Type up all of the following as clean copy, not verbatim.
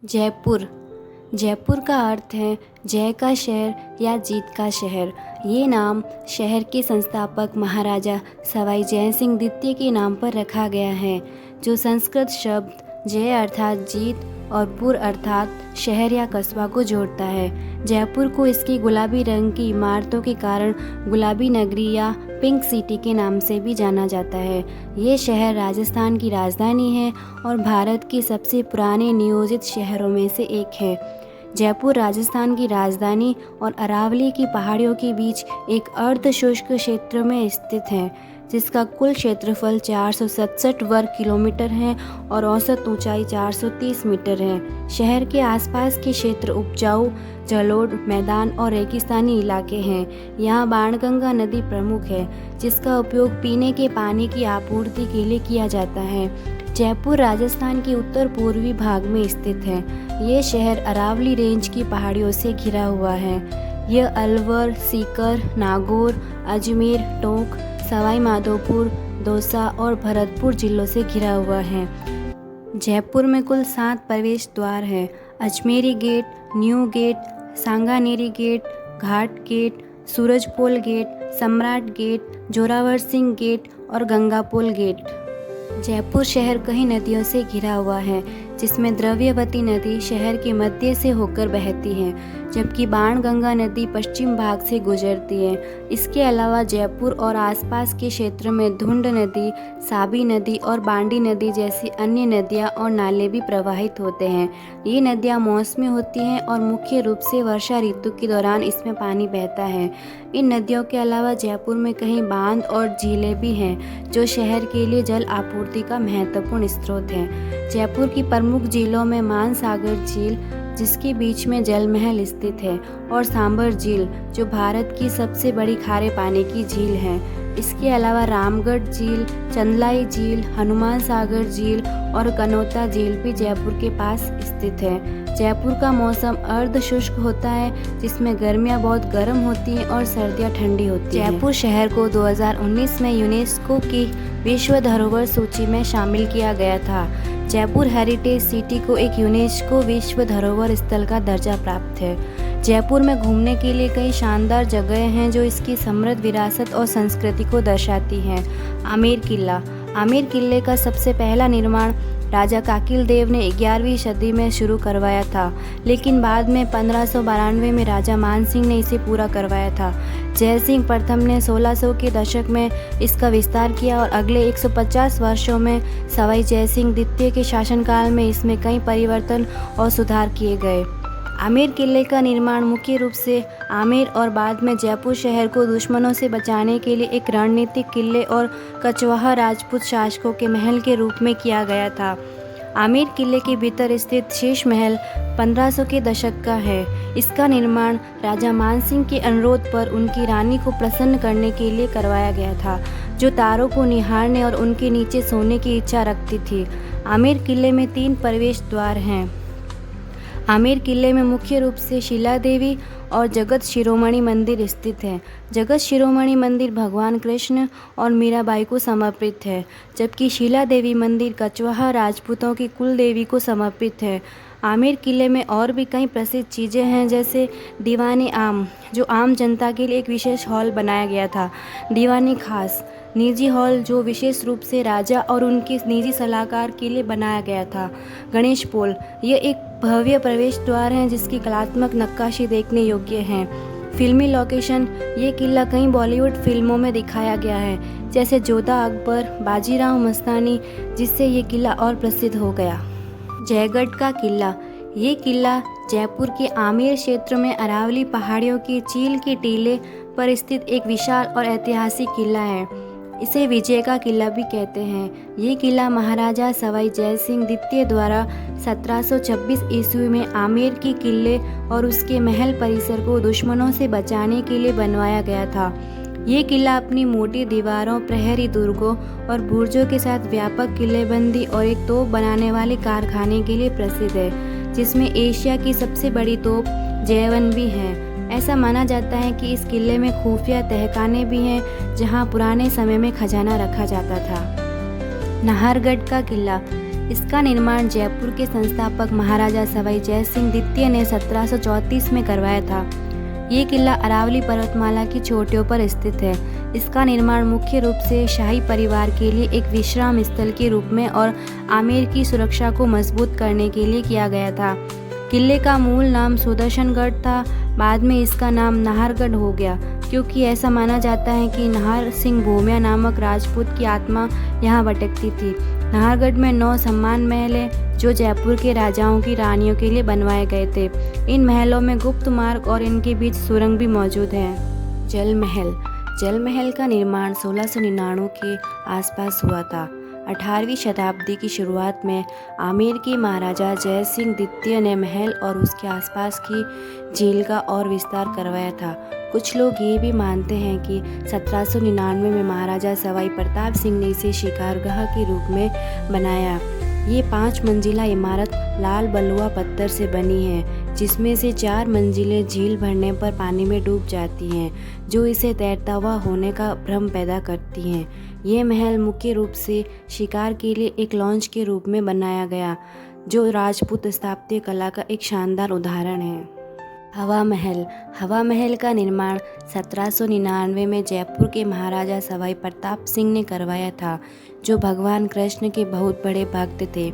जयपुर। जयपुर का अर्थ है जय का शहर या जीत का शहर। ये नाम शहर के संस्थापक महाराजा सवाई जय सिंह द्वितीय के नाम पर रखा गया है, जो संस्कृत शब्द जय अर्थात जीत और पुर अर्थात शहर या कस्बा को जोड़ता है। जयपुर को इसकी गुलाबी रंग की इमारतों के कारण गुलाबी नगरी या पिंक सिटी के नाम से भी जाना जाता है। ये शहर राजस्थान की राजधानी है और भारत के सबसे पुराने नियोजित शहरों में से एक है। जयपुर राजस्थान की राजधानी और अरावली की पहाड़ियों के बीच एक अर्ध शुष्क क्षेत्र में स्थित है, जिसका कुल क्षेत्रफल 467 वर्ग किलोमीटर है और औसत ऊंचाई 430 मीटर है। शहर के आसपास के क्षेत्र उपजाऊ जलोढ़ मैदान और रेगिस्तानी इलाके हैं। यहाँ बाणगंगा नदी प्रमुख है, जिसका उपयोग पीने के पानी की आपूर्ति के लिए किया जाता है। जयपुर राजस्थान के उत्तर पूर्वी भाग में स्थित है। ये शहर अरावली रेंज की पहाड़ियों से घिरा हुआ है। यह अलवर, सीकर, नागौर, अजमेर, टोंक, सवाई माधोपुर, दौसा और भरतपुर जिलों से घिरा हुआ है। जयपुर में कुल 7 प्रवेश द्वार हैं: Ajmeri gate, new gate, Sanganeri gate, Ghat gate, Surajpol gate, Samrat gate, Zorawar Singh gate और गंगापोल गेट। जयपुर शहर कई नदियों से घिरा हुआ है, जिसमें द्रव्यवती नदी शहर के मध्य से होकर बहती है, जबकि बाणगंगा नदी पश्चिम भाग से गुजरती है। इसके अलावा जयपुर और आसपास के क्षेत्र में धुंड नदी, साबी नदी और बांडी नदी जैसी अन्य नदियां और नाले भी प्रवाहित होते हैं। ये नदियां मौसमी होती हैं और मुख्य रूप से वर्षा ऋतु के दौरान इसमें पानी बहता है। इन नदियों के अलावा जयपुर में कई बांध और झीलें भी हैं, जो शहर के लिए जल आपूर्ति का महत्वपूर्ण स्रोत है। जयपुर की प्रमुख झीलों में मानसागर झील, जिसके बीच में जल महल स्थित है, और सांबर झील, जो भारत की सबसे बड़ी खारे पानी की झील है। इसके अलावा रामगढ़ झील, चंदलाई झील, हनुमान सागर झील और कनौता झील भी जयपुर के पास स्थित है। जयपुर का मौसम अर्ध शुष्क होता है, जिसमें गर्मियां बहुत गर्म होती हैं और सर्दियां ठंडी होती हैं। जयपुर शहर को 2019 में यूनेस्को की विश्व धरोहर सूची में शामिल किया गया था। जयपुर हेरिटेज सिटी को एक यूनेस्को विश्व धरोहर स्थल का दर्जा प्राप्त है। जयपुर में घूमने के लिए कई शानदार जगहें हैं, जो इसकी समृद्ध विरासत और संस्कृति को दर्शाती हैं। आमेर किला। आमेर किले का सबसे पहला निर्माण राजा काकिल देव ने 11वीं सदी में शुरू करवाया था, लेकिन बाद में 1592 में राजा मान सिंह ने इसे पूरा करवाया था। जय सिंह प्रथम ने 1600 के दशक में इसका विस्तार किया और अगले 150 वर्षों में सवाई जय सिंह द्वितीय के शासनकाल में इसमें कई परिवर्तन और सुधार किए गए। आमेर किले का निर्माण मुख्य रूप से आमेर और बाद में जयपुर शहर को दुश्मनों से बचाने के लिए एक रणनीतिक किले और कचवाहा राजपूत शासकों के महल के रूप में किया गया था। आमेर किले के भीतर स्थित शीश महल 1500 के दशक का है। इसका निर्माण राजा मान सिंह के अनुरोध पर उनकी रानी को प्रसन्न करने के लिए करवाया गया था, जो तारों को निहारने और उनके नीचे सोने की इच्छा रखती थी। आमेर किले में 3 प्रवेश द्वार हैं। आमेर किले में मुख्य रूप से शिला देवी और जगत शिरोमणि मंदिर स्थित है। जगत शिरोमणि मंदिर भगवान कृष्ण और मीराबाई को समर्पित है, जबकि शिला देवी मंदिर कचवाहा राजपूतों की कुल देवी को समर्पित है। आमेर किले में और भी कई प्रसिद्ध चीज़ें हैं, जैसे दीवाने आम, जो आम जनता के लिए एक विशेष हॉल बनाया गया था। दीवाने खास, निजी हॉल, जो विशेष रूप से राजा और उनके निजी सलाहकार के लिए बनाया गया था। गणेश पोल, यह एक भव्य प्रवेश द्वार है, जिसकी कलात्मक नक्काशी देखने योग्य है। फिल्मी लोकेशन, ये किला कई बॉलीवुड फिल्मों में दिखाया गया है, जैसे जोधा अकबर, बाजीराव मस्तानी, जिससे ये किला और प्रसिद्ध हो गया। जयगढ़ का किला। ये किला जयपुर के आमेर क्षेत्र में अरावली पहाड़ियों की चील के टीले पर स्थित एक विशाल और ऐतिहासिक किला है। इसे विजय का किला भी कहते हैं। ये किला महाराजा सवाई जय सिंह द्वितीय द्वारा 1726 ईस्वी में आमेर के किले और उसके महल परिसर को दुश्मनों से बचाने के लिए बनवाया गया था। ये किला अपनी मोटी दीवारों, प्रहरी दुर्गों और बुर्जों के साथ व्यापक किलेबंदी और एक तोप बनाने वाले कारखाने के लिए प्रसिद्ध है, जिसमें एशिया की सबसे बड़ी तोप J1 भी है। ऐसा माना जाता है कि इस किले में खुफिया तहखाने भी हैं, जहां पुराने समय में खजाना रखा जाता था। नाहरगढ़ का किला। इसका निर्माण जयपुर के संस्थापक महाराजा सवाई जय सिंह द्वितीय ने 1734 में करवाया था। ये किला अरावली पर्वतमाला की चोटियों पर स्थित है। इसका निर्माण मुख्य रूप से शाही परिवार के लिए एक विश्राम स्थल के रूप में और आमेर की सुरक्षा को मजबूत करने के लिए किया गया था। किले का मूल नाम सुदर्शनगढ़ था, बाद में इसका नाम नाहरगढ़ हो गया, क्योंकि ऐसा माना जाता है कि नाहर सिंह भूमिया नामक राजपूत की आत्मा यहाँ भटकती थी। नाहरगढ़ में 9 सम्मान महल हैं, जो जयपुर के राजाओं की रानियों के लिए बनवाए गए थे। इन महलों में गुप्त मार्ग और इनके बीच सुरंग भी मौजूद है। जल महल। जल महल का निर्माण 1699 के आसपास हुआ था। 18वीं शताब्दी की शुरुआत में आमेर के महाराजा जय सिंह द्वितीय ने महल और उसके आसपास की झील का और विस्तार करवाया था। कुछ लोग ये भी मानते हैं कि 1799 में महाराजा सवाई प्रताप सिंह ने इसे शिकारगाह के रूप में बनाया। ये 5 मंजिला इमारत लाल बलुआ पत्थर से बनी है, जिसमें से 4 मंजिलें झील भरने पर पानी में डूब जाती हैं, जो इसे तैरता हुआ होने का भ्रम पैदा करती हैं। ये महल मुख्य रूप से शिकार के लिए एक लॉन्च के रूप में बनाया गया, जो राजपूत स्थापत्य कला का एक शानदार उदाहरण है। हवा महल। हवा महल का निर्माण 1799 में जयपुर के महाराजा सवाई प्रताप सिंह ने करवाया था, जो भगवान कृष्ण के बहुत बड़े भक्त थे।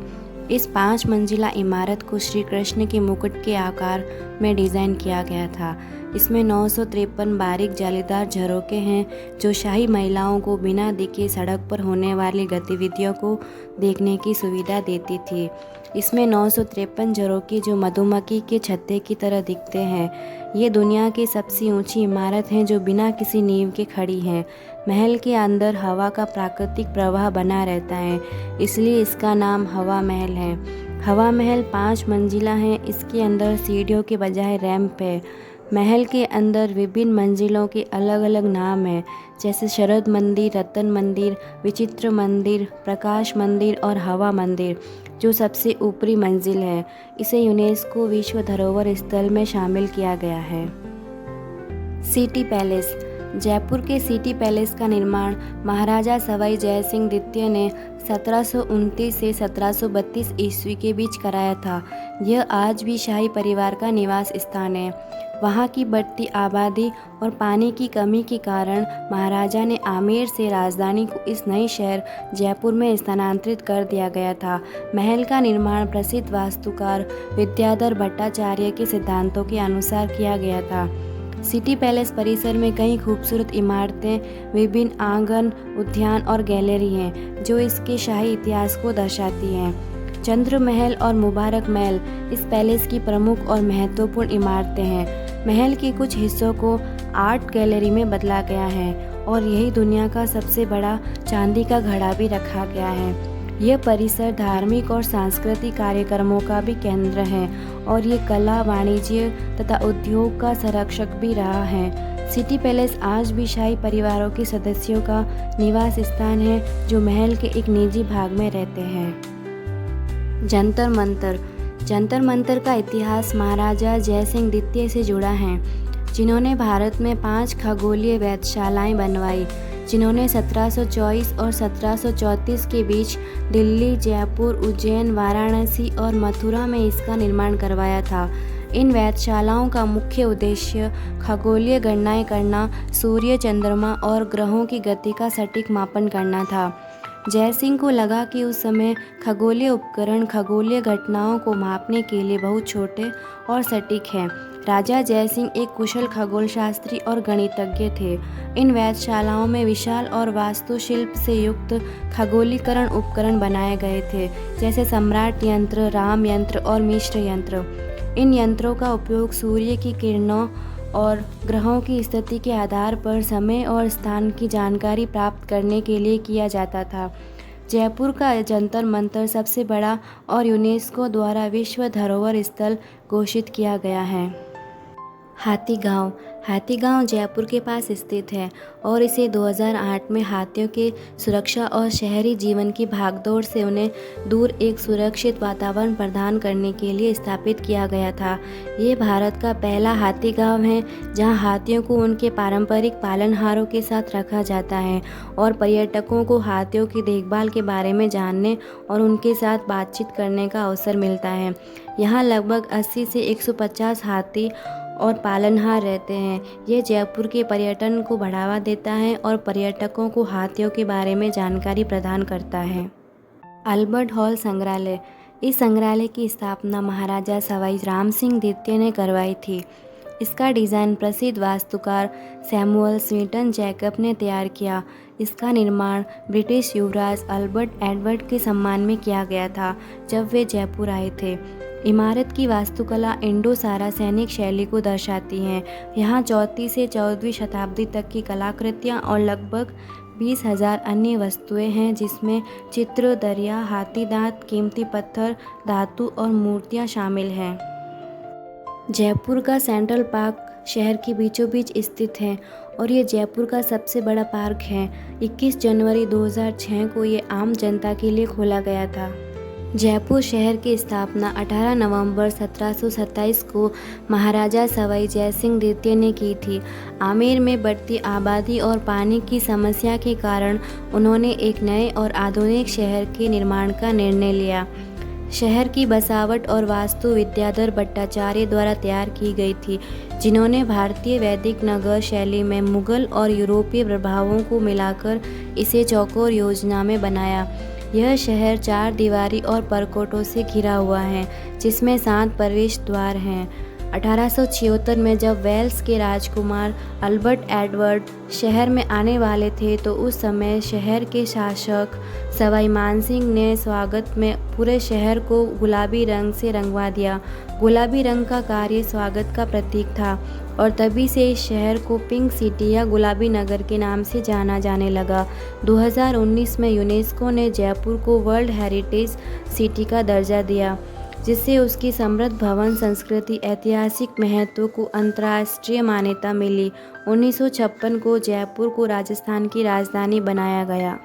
इस 5 मंजिला इमारत को श्री कृष्ण के मुकुट के आकार में डिज़ाइन किया गया था। इसमें 953 बारीक जालीदार झरोखे हैं, जो शाही महिलाओं को बिना दिखे सड़क पर होने वाली गतिविधियों को देखने की सुविधा देती थी। इसमें 953 झरोखे जो मधुमक्खी के छत्ते की तरह दिखते हैं। ये दुनिया की सबसे ऊंची इमारत है जो बिना किसी नींव के खड़ी है। महल के अंदर हवा का प्राकृतिक प्रवाह बना रहता है, इसलिए इसका नाम हवा महल है। हवा महल 5 मंजिला है। इसके अंदर सीढ़ियों के बजाय रैंप है। महल के अंदर विभिन्न मंजिलों के अलग अलग नाम हैं, जैसे शरद मंदिर, रतन मंदिर, विचित्र मंदिर, प्रकाश मंदिर और हवा मंदिर, जो सबसे ऊपरी मंजिल है। इसे यूनेस्को विश्व धरोहर स्थल में शामिल किया गया है। City palace. जयपुर के सिटी पैलेस का निर्माण महाराजा सवाई जय सिंह द्वितीय ने 1729 से 1732 ईस्वी के बीच कराया था। यह आज भी शाही परिवार का निवास स्थान है। वहाँ की बढ़ती आबादी और पानी की कमी के कारण महाराजा ने आमेर से राजधानी को इस नए शहर जयपुर में स्थानांतरित कर दिया गया था। महल का निर्माण प्रसिद्ध वास्तुकार विद्याधर भट्टाचार्य के सिद्धांतों के अनुसार किया गया था। सिटी पैलेस परिसर में कई खूबसूरत इमारतें, विभिन्न आंगन, उद्यान और गैलरी हैं, जो इसके शाही इतिहास को दर्शाती हैं। चंद्र महल और मुबारक महल इस पैलेस की प्रमुख और महत्वपूर्ण इमारतें हैं। महल के कुछ हिस्सों को आर्ट गैलरी में बदला गया है और यही दुनिया का सबसे बड़ा चांदी का घड़ा भी रखा गया है। यह परिसर धार्मिक और सांस्कृतिक कार्यक्रमों का भी केंद्र है और ये कला, वाणिज्य तथा उद्योग का संरक्षक भी रहा है। सिटी पैलेस आज भी शाही परिवारों के सदस्यों का निवास स्थान है, जो महल के एक निजी भाग में रहते हैं। जंतर मंतर। जंतर मंतर का इतिहास महाराजा जय सिंह द्वितीय से जुड़ा है, जिन्होंने भारत में 5 खगोलीय वेधशालाएं बनवाई, जिन्होंने 1724 और 1734 के बीच दिल्ली, जयपुर, उज्जैन, वाराणसी और मथुरा में इसका निर्माण करवाया था। इन वेधशालाओं का मुख्य उद्देश्य खगोलीय गणनाएं करना, सूर्य, चंद्रमा और ग्रहों की गति का सटीक मापन करना था। जय सिंह को लगा कि उस समय खगोलीय उपकरण खगोलीय घटनाओं को मापने के लिए बहुत छोटे और सटीक हैं। राजा जय सिंह एक कुशल खगोलशास्त्री और गणितज्ञ थे। इन वेधशालाओं में विशाल और वास्तुशिल्प से युक्त खगोलीकरण उपकरण बनाए गए थे, जैसे सम्राट यंत्र, राम यंत्र और मिश्र यंत्र। इन यंत्रों का उपयोग सूर्य की किरणों और ग्रहों की स्थिति के आधार पर समय और स्थान की जानकारी प्राप्त करने के लिए किया जाता था। जयपुर का जंतर मंतर सबसे बड़ा और यूनेस्को द्वारा विश्व धरोहर स्थल घोषित किया गया है। हाथीगांव जयपुर के पास स्थित है और इसे 2008 में हाथियों के सुरक्षा और शहरी जीवन की भागदौड़ से उन्हें दूर एक सुरक्षित वातावरण प्रदान करने के लिए स्थापित किया गया था। ये भारत का पहला हाथीगांव है जहां हाथियों को उनके पारंपरिक पालनहारों के साथ रखा जाता है और पर्यटकों को हाथियों की देखभाल के बारे में जानने और उनके साथ बातचीत करने का अवसर मिलता है। यहाँ लगभग 80 से 150 हाथी और पालनहार रहते हैं। ये जयपुर के पर्यटन को बढ़ावा देता है और पर्यटकों को हाथियों के बारे में जानकारी प्रदान करता है। अल्बर्ट हॉल संग्रहालय। इस संग्रहालय की स्थापना महाराजा सवाई राम सिंह द्वितीय ने करवाई थी। इसका डिज़ाइन प्रसिद्ध वास्तुकार सैमुअल स्वीटन जैकब ने तैयार किया। इसका निर्माण ब्रिटिश युवराज अल्बर्ट एडवर्ड के सम्मान में किया गया था जब वे जयपुर आए थे। इमारत की वास्तुकला इंडो सारासैनिक शैली को दर्शाती है। यहाँ 4वीं से 14वीं शताब्दी तक की कलाकृतियाँ और लगभग 20,000 अन्य वस्तुएं हैं जिसमें चित्र, दरिया, हाथी दांत, कीमती पत्थर, धातु और मूर्तियाँ शामिल हैं। जयपुर का सेंट्रल पार्क शहर के बीचों बीच स्थित है और ये जयपुर का सबसे बड़ा पार्क है। 21 जनवरी 2006 को ये आम जनता के लिए खोला गया था। जयपुर शहर की स्थापना 18 नवंबर 1727 को महाराजा सवाई जयसिंह द्वितीय ने की थी। आमेर में बढ़ती आबादी और पानी की समस्या के कारण उन्होंने एक नए और आधुनिक शहर के निर्माण का निर्णय लिया। शहर की बसावट और वास्तु विद्याधर भट्टाचार्य द्वारा तैयार की गई थी, जिन्होंने भारतीय वैदिक नगर शैली में मुगल और यूरोपीय प्रभावों को मिलाकर इसे चौकोर योजना में बनाया। यह शहर 4 दीवारी और परकोटों से घिरा हुआ है, जिसमें 7 प्रवेश द्वार हैं। 1876 में जब वेल्स के राजकुमार अल्बर्ट एडवर्ड शहर में आने वाले थे तो उस समय शहर के शासक सवाई मानसिंह ने स्वागत में पूरे शहर को गुलाबी रंग से रंगवा दिया। गुलाबी रंग का कार्य स्वागत का प्रतीक था और तभी से इस शहर को पिंक सिटी या गुलाबी नगर के नाम से जाना जाने लगा। 2019 में यूनेस्को ने जयपुर को वर्ल्ड हेरिटेज सिटी का दर्जा दिया, जिससे उसकी समृद्ध भवन संस्कृति ऐतिहासिक महत्व को अंतर्राष्ट्रीय मान्यता मिली। 1956 को जयपुर को राजस्थान की राजधानी बनाया गया।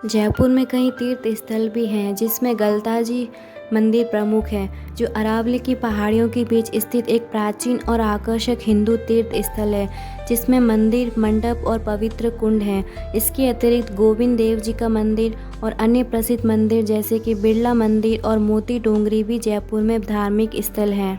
जयपुर में कई तीर्थ स्थल भी हैं, जिसमें गलता मंदिर प्रमुख है, जो अरावली की पहाड़ियों के बीच स्थित एक प्राचीन और आकर्षक हिंदू तीर्थ स्थल है, जिसमें मंदिर, मंडप और पवित्र कुंड हैं। इसके अतिरिक्त गोविंद देव जी का मंदिर और अन्य प्रसिद्ध मंदिर जैसे कि बिरला मंदिर और मोती डोंगरी भी जयपुर में धार्मिक स्थल हैं।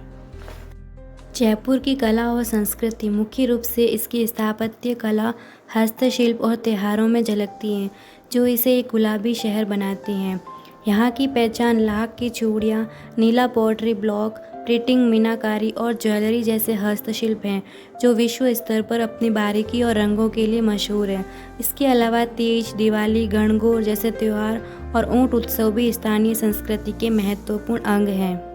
जयपुर की कला और संस्कृति मुख्य रूप से इसकी स्थापत्य कला, हस्तशिल्प और त्योहारों में झलकती हैं, जो इसे एक गुलाबी शहर बनाती हैं। यहाँ की पहचान लाख की चूड़ियाँ, नीला पोट्री ब्लॉक, प्रिंटिंग, मीनाकारी और ज्वेलरी जैसे हस्तशिल्प हैं, जो विश्व स्तर पर अपनी बारीकी और रंगों के लिए मशहूर हैं। इसके अलावा तीज, दिवाली, गणगौर जैसे त्यौहार और ऊंट उत्सव भी स्थानीय संस्कृति के महत्वपूर्ण अंग हैं।